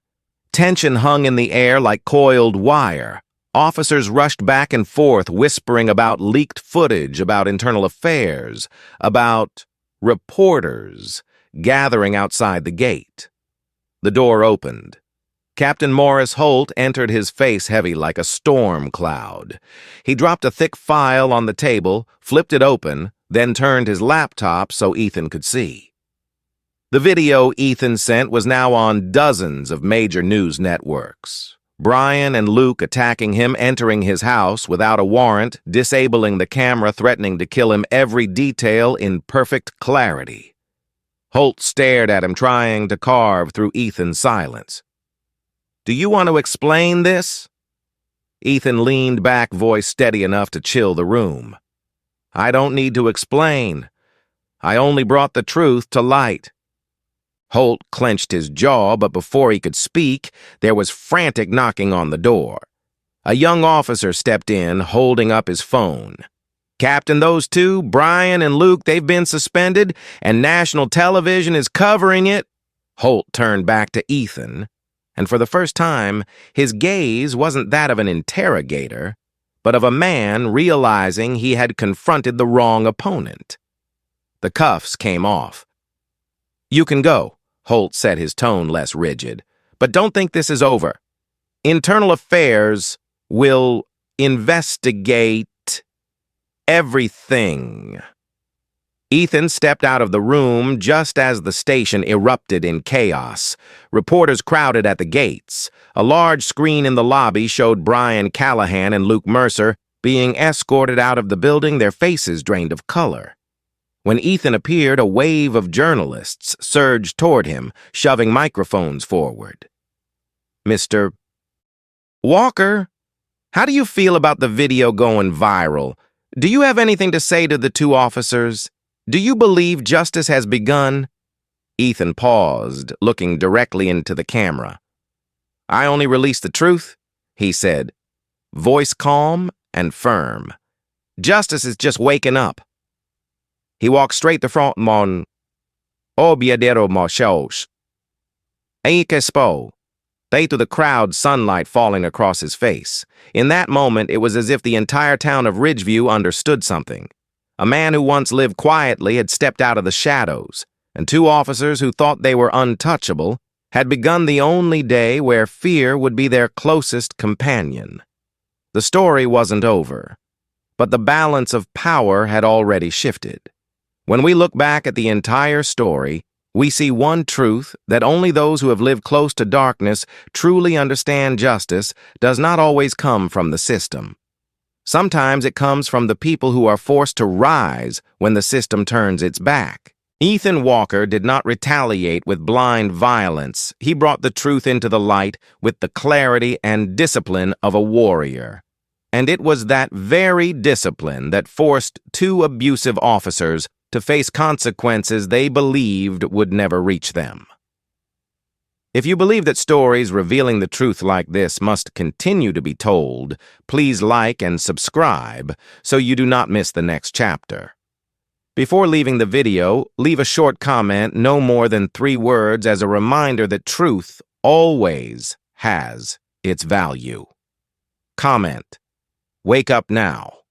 Tension hung in the air like coiled wire. Officers rushed back and forth, whispering about leaked footage, about internal affairs, about reporters gathering outside the gate. The door opened. Captain Morris Holt entered, his face heavy like a storm cloud. He dropped a thick file on the table, flipped it open, then turned his laptop so Ethan could see. The video Ethan sent was now on dozens of major news networks. Brian and Luke attacking him, entering his house without a warrant, disabling the camera, threatening to kill him, every detail in perfect clarity. Holt stared at him, trying to carve through Ethan's silence. "Do you want to explain this?" Ethan leaned back, voice steady enough to chill the room. "I don't need to explain. I only brought the truth to light." Holt clenched his jaw, but before he could speak, there was frantic knocking on the door. A young officer stepped in, holding up his phone. "Captain, those 2, Brian and Luke, they've been suspended, and national television is covering it." Holt turned back to Ethan, and for the first time, his gaze wasn't that of an interrogator, but of a man realizing he had confronted the wrong opponent. The cuffs came off. "You can go," Holt said, his tone less rigid. "But don't think this is over. Internal Affairs will investigate everything." Ethan stepped out of the room just as the station erupted in chaos. Reporters crowded at the gates. A large screen in the lobby showed Brian Callahan and Luke Mercer being escorted out of the building, their faces drained of color. When Ethan appeared, a wave of journalists surged toward him, shoving microphones forward. "Mr. Walker, how do you feel about the video going viral? Do you have anything to say to the two officers? Do you believe justice has begun?" Ethan paused, looking directly into the camera. "I only release the truth," he said, voice calm and firm. "Justice is just waking up." He walked straight to front mon obiadero marchos. Aikespo. They through the crowd, sunlight falling across his face. In that moment, it was as if the entire town of Ridgeview understood something. A man who once lived quietly had stepped out of the shadows, and two officers who thought they were untouchable had begun the only day where fear would be their closest companion. The story wasn't over, but the balance of power had already shifted. When we look back at the entire story, we see one truth, that only those who have lived close to darkness truly understand justice does not always come from the system. Sometimes it comes from the people who are forced to rise when the system turns its back. Ethan Walker did not retaliate with blind violence. He brought the truth into the light with the clarity and discipline of a warrior. And it was that very discipline that forced two abusive officers to face consequences they believed would never reach them. If you believe that stories revealing the truth like this must continue to be told, please like and subscribe so you do not miss the next chapter. Before leaving the video, leave a short comment, no more than 3 words, as a reminder that truth always has its value. Comment: "Wake up now."